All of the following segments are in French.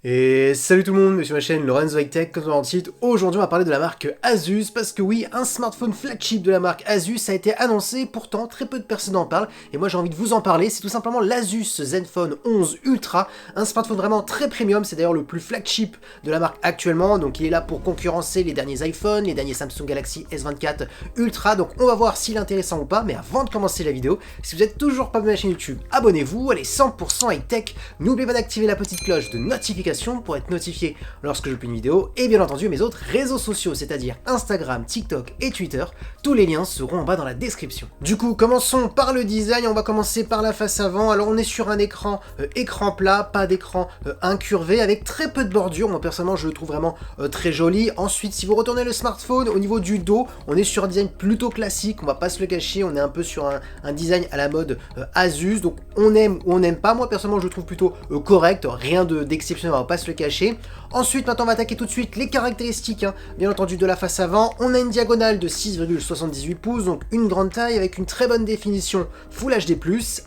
Et salut tout le monde, sur ma chaîne Lorenzo High Tech, comme dans le titre. Aujourd'hui on va parler de la marque Asus, parce que oui, un smartphone flagship de la marque Asus a été annoncé, pourtant très peu de personnes en parlent, et moi j'ai envie de vous en parler. C'est tout simplement l'Asus Zenfone 11 Ultra, un smartphone vraiment très premium, c'est d'ailleurs le plus flagship de la marque actuellement, donc il est là pour concurrencer les derniers iPhone, les derniers Samsung Galaxy S24 Ultra, donc on va voir s'il est intéressant ou pas. Mais avant de commencer la vidéo, si vous n'êtes toujours pas abonné à ma chaîne YouTube, abonnez-vous, allez 100% high tech, n'oubliez pas d'activer la petite cloche de notification pour être notifié lorsque je publie une vidéo, et bien entendu mes autres réseaux sociaux, c'est-à-dire Instagram, TikTok et Twitter. Tous les liens seront en bas dans la description. Du coup, commençons par le design. On va commencer par la face avant. Alors on est sur un écran plat, pas d'écran incurvé, avec très peu de bordure. Moi personnellement je le trouve vraiment très joli. Ensuite, si vous retournez le smartphone, au niveau du dos, on est sur un design plutôt classique, on va pas se le cacher, on est un peu sur un design à la mode Asus, donc on aime ou on n'aime pas. Moi personnellement je le trouve plutôt correct, rien d'exceptionnel, on va pas se le cacher. Ensuite, maintenant on va attaquer tout de suite les caractéristiques, bien entendu, de la face avant. On a une diagonale de 6,78 pouces, donc une grande taille avec une très bonne définition Full HD+,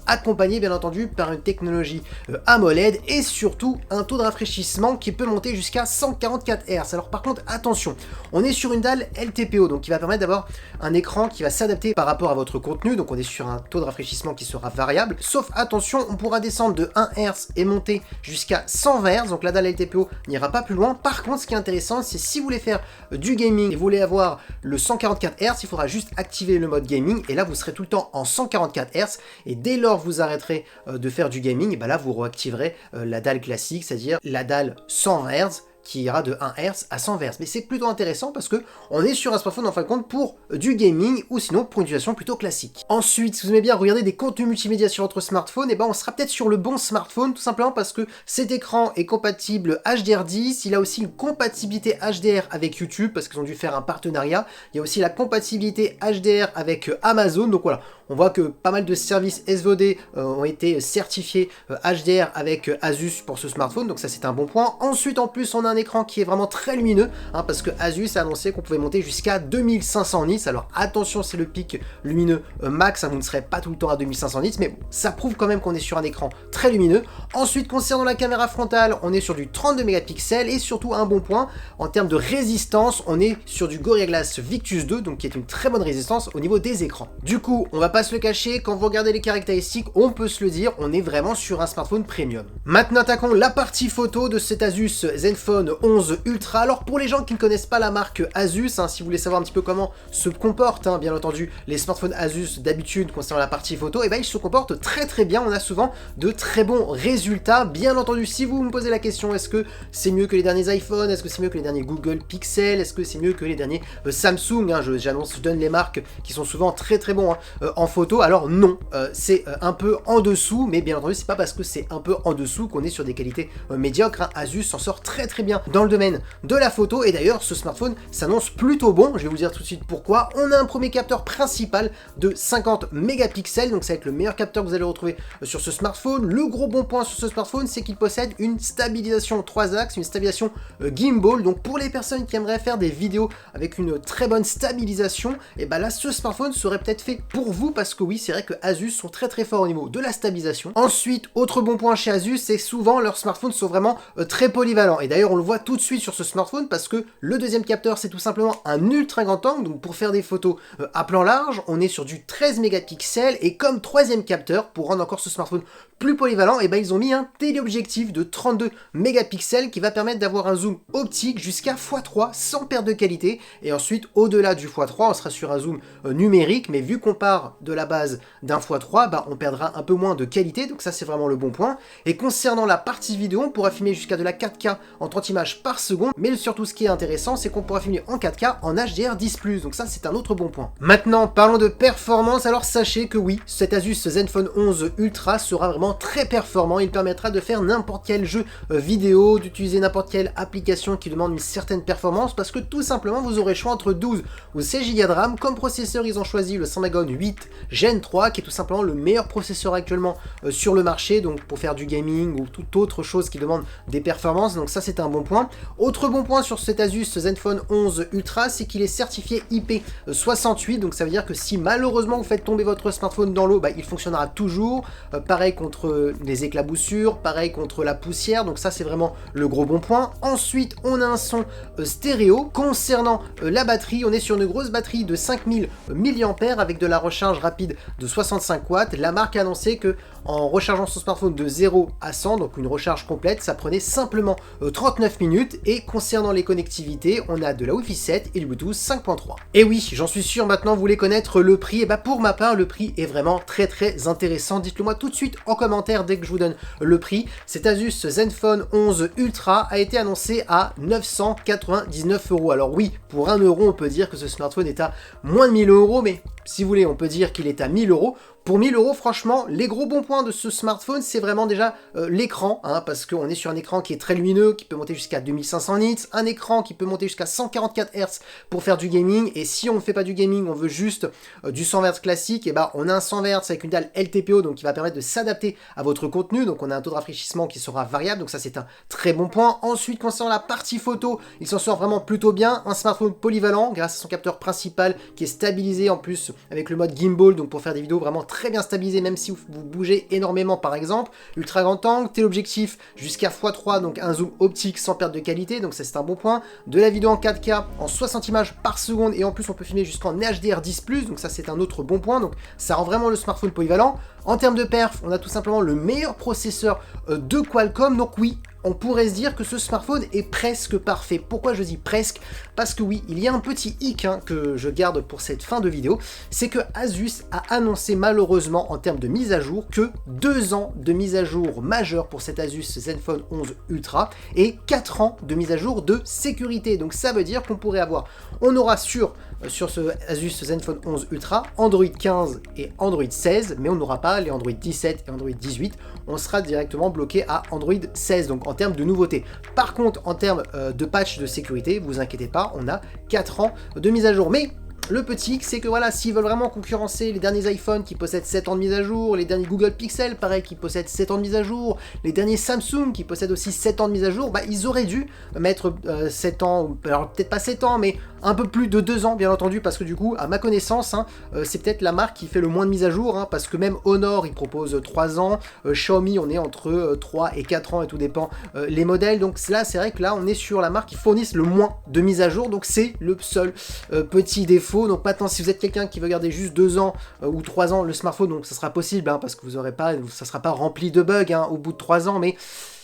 accompagnée bien entendu par une technologie AMOLED et surtout un taux de rafraîchissement qui peut monter jusqu'à 144 Hz. Alors par contre, attention, on est sur une dalle LTPO, donc qui va permettre d'avoir un écran qui va s'adapter par rapport à votre contenu, donc on est sur un taux de rafraîchissement qui sera variable, sauf attention, on pourra descendre de 1 Hz et monter jusqu'à 120 Hz, donc la dalle LTPO n'ira pas plus loin. Par contre, ce qui est intéressant, c'est si vous voulez faire du gaming et vous voulez avoir le 144 Hz, il faudra juste activer le mode gaming, et là vous serez tout le temps en 144 Hz, et dès lors vous arrêterez de faire du gaming, et bah là vous réactiverez la dalle classique, c'est-à-dire la dalle 120 Hz, qui ira de 1 Hz à 100 Hz. Mais c'est plutôt intéressant parce que on est sur un smartphone en fin de compte pour du gaming, ou sinon pour une utilisation plutôt classique. Ensuite, si vous aimez bien regarder des contenus multimédia sur votre smartphone, et ben on sera peut-être sur le bon smartphone, tout simplement parce que cet écran est compatible HDR10, il a aussi une compatibilité HDR avec YouTube, parce qu'ils ont dû faire un partenariat. Il y a aussi la compatibilité HDR avec Amazon, donc voilà. On voit que pas mal de services SVOD ont été certifiés HDR avec Asus pour ce smartphone, donc ça c'est un bon point. Ensuite, en plus, on a un écran qui est vraiment très lumineux, parce que Asus a annoncé qu'on pouvait monter jusqu'à 2500 nits. Alors attention, c'est le pic lumineux max, vous ne serez pas tout le temps à 2500 nits, mais bon, ça prouve quand même qu'on est sur un écran très lumineux. Ensuite, concernant la caméra frontale, on est sur du 32 mégapixels, et surtout un bon point, en termes de résistance, on est sur du Gorilla Glass Victus 2, donc qui est une très bonne résistance au niveau des écrans. Du coup, on va pas se le cacher, quand vous regardez les caractéristiques, on peut se le dire, on est vraiment sur un smartphone premium. Maintenant, attaquons la partie photo de cet Asus Zenfone 11 Ultra. Alors pour les gens qui ne connaissent pas la marque Asus, si vous voulez savoir un petit peu comment se comportent, bien entendu, les smartphones Asus d'habitude concernant la partie photo, et ils se comportent très très bien, on a souvent de très bons résultats. Bien entendu, si vous me posez la question, est-ce que c'est mieux que les derniers iPhone, est-ce que c'est mieux que les derniers Google Pixel, est-ce que c'est mieux que les derniers Samsung, je donne les marques qui sont souvent très très bons en photo. Alors non, c'est un peu en dessous, mais bien entendu c'est pas parce que c'est un peu en dessous qu'on est sur des qualités médiocres. Asus s'en sort très très bien dans le domaine de la photo, et d'ailleurs ce smartphone s'annonce plutôt bon. Je vais vous dire tout de suite pourquoi. On a un premier capteur principal de 50 mégapixels, donc ça va être le meilleur capteur que vous allez retrouver sur ce smartphone. Le gros bon point sur ce smartphone, c'est qu'il possède une stabilisation 3 axes, une stabilisation gimbal, donc pour les personnes qui aimeraient faire des vidéos avec une très bonne stabilisation, et là ce smartphone serait peut-être fait pour vous, parce que oui, c'est vrai que Asus sont très très forts au niveau de la stabilisation. Ensuite, autre bon point chez Asus, c'est souvent leurs smartphones sont vraiment très polyvalents, et d'ailleurs on le voit tout de suite sur ce smartphone, parce que le deuxième capteur c'est tout simplement un ultra grand angle, donc pour faire des photos à plan large, on est sur du 13 mégapixels, et comme troisième capteur, pour rendre encore ce smartphone plus polyvalent, ils ont mis un téléobjectif de 32 mégapixels qui va permettre d'avoir un zoom optique jusqu'à x3 sans perte de qualité, et ensuite au-delà du x3 on sera sur un zoom numérique, mais vu qu'on part de la base d'un x3, on perdra un peu moins de qualité, donc ça c'est vraiment le bon point. Et concernant la partie vidéo, on pourra filmer jusqu'à de la 4K en 30 images par seconde, mais surtout ce qui est intéressant, c'est qu'on pourra filmer en 4K en HDR10+, donc ça c'est un autre bon point. Maintenant, parlons de performance. Alors sachez que oui, cet Asus Zenfone 11 Ultra sera vraiment très performant, il permettra de faire n'importe quel jeu vidéo, d'utiliser n'importe quelle application qui demande une certaine performance, parce que tout simplement vous aurez le choix entre 12 ou 16 Go de RAM. Comme processeur, ils ont choisi le Snapdragon 8 Gen 3, qui est tout simplement le meilleur processeur actuellement sur le marché, donc pour faire du gaming ou toute autre chose qui demande des performances, donc ça c'est un bon point. Autre bon point sur cet Asus Zenfone 11 Ultra, c'est qu'il est certifié IP68, donc ça veut dire que si malheureusement vous faites tomber votre smartphone dans l'eau, bah, il fonctionnera toujours, pareil contre les éclaboussures, pareil contre la poussière, donc ça c'est vraiment le gros bon point. Ensuite on a un son stéréo. Concernant la batterie, on est sur une grosse batterie de 5000 mAh avec de la recharge rapide de 65 watts. La marque a annoncé que en rechargeant son smartphone de 0 à 100, donc une recharge complète, ça prenait simplement 39 minutes. Et concernant les connectivités, on a de la Wi-Fi 7 et du Bluetooth 5.3. Et oui, j'en suis sûr, maintenant vous voulez connaître le prix. Et bah pour ma part, le prix est vraiment très intéressant. Dites-le moi tout de suite en commentaire dès que je vous donne le prix. Cet Asus Zenfone 11 Ultra a été annoncé à 999 €. Alors oui, pour 1 euro, on peut dire que ce smartphone est à moins de 1000 €, mais si vous voulez, on peut dire qu'il est à 1000 €. Pour 1000 €, franchement, les gros bons points de ce smartphone, c'est vraiment déjà l'écran, hein, parce qu'on est sur un écran qui est très lumineux, qui peut monter jusqu'à 2500 nits, un écran qui peut monter jusqu'à 144 Hz pour faire du gaming, et si on ne fait pas du gaming, on veut juste du 100 Hz classique, et bah on a un 100 Hz avec une dalle LTPO, donc qui va permettre de s'adapter à votre contenu, donc on a un taux de rafraîchissement qui sera variable, donc ça c'est un très bon point. Ensuite, concernant la partie photo, il s'en sort vraiment plutôt bien, un smartphone polyvalent, grâce à son capteur principal, qui est stabilisé en plus avec le mode gimbal, donc pour faire des vidéos vraiment très bien stabilisé, même si vous bougez énormément par exemple. Ultra grand angle, téléobjectif jusqu'à x3, donc un zoom optique sans perte de qualité, donc ça c'est un bon point. De la vidéo en 4K en 60 images par seconde, et en plus on peut filmer jusqu'en HDR10+, donc ça c'est un autre bon point, donc ça rend vraiment le smartphone polyvalent. En termes de perf, on a tout simplement le meilleur processeur de Qualcomm, donc oui, on pourrait se dire que ce smartphone est presque parfait. Pourquoi je dis presque? Parce que oui, il y a un petit hic que je garde pour cette fin de vidéo, c'est que Asus a annoncé malheureusement en termes de mise à jour que 2 ans de mise à jour majeure pour cet Asus Zenfone 11 Ultra et 4 ans de mise à jour de sécurité. Donc ça veut dire qu'on pourrait avoir, on aura sur ce Asus Zenfone 11 Ultra Android 15 et Android 16, mais on n'aura pas les Android 17 et Android 18, on sera directement bloqué à Android 16, donc en termes de nouveautés. Par contre, en termes de patch de sécurité, vous inquiétez pas, on a 4 ans de mise à jour. Mais le petit, c'est que voilà, s'ils veulent vraiment concurrencer les derniers iPhones qui possèdent 7 ans de mise à jour, les derniers Google Pixel, pareil, qui possèdent 7 ans de mise à jour, les derniers Samsung qui possèdent aussi 7 ans de mise à jour, bah ils auraient dû mettre 7 ans, alors peut-être pas 7 ans, mais un peu plus de 2 ans, bien entendu, parce que du coup, à ma connaissance, c'est peut-être la marque qui fait le moins de mise à jour, parce que même Honor, il propose 3 ans, Xiaomi, on est entre 3 et 4 ans, et tout dépend les modèles, donc là, c'est vrai que là, on est sur la marque qui fournisse le moins de mise à jour, donc c'est le seul petit défaut. Donc maintenant, si vous êtes quelqu'un qui veut garder juste 2 ans ou 3 ans le smartphone, donc ça sera possible, parce que vous aurez pas, ça sera pas rempli de bugs au bout de 3 ans, mais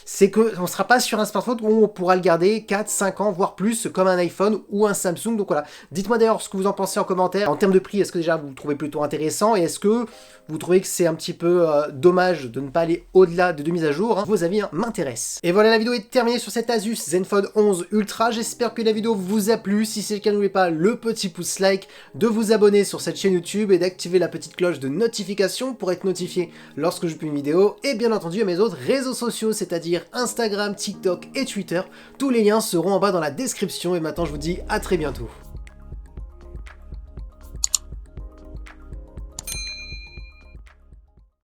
c'est qu'on ne sera pas sur un smartphone où on pourra le garder 4, 5 ans, voire plus, comme un iPhone ou un Samsung. Donc voilà, dites-moi d'ailleurs ce que vous en pensez en commentaire. En termes de prix, est-ce que déjà vous le trouvez plutôt intéressant, et est-ce que vous trouvez que c'est un petit peu dommage de ne pas aller au-delà de 2 mises à jour? Vos avis m'intéressent. Et voilà, la vidéo est terminée sur cet Asus Zenfone 11 Ultra. J'espère que la vidéo vous a plu. Si c'est le cas, n'oubliez pas le petit pouce like, de vous abonner sur cette chaîne YouTube et d'activer la petite cloche de notification pour être notifié lorsque je publie une vidéo. Et bien entendu à mes autres réseaux sociaux, c'est-à-dire Instagram, TikTok et Twitter. Tous les liens seront en bas dans la description. Et maintenant, je vous dis à très bientôt.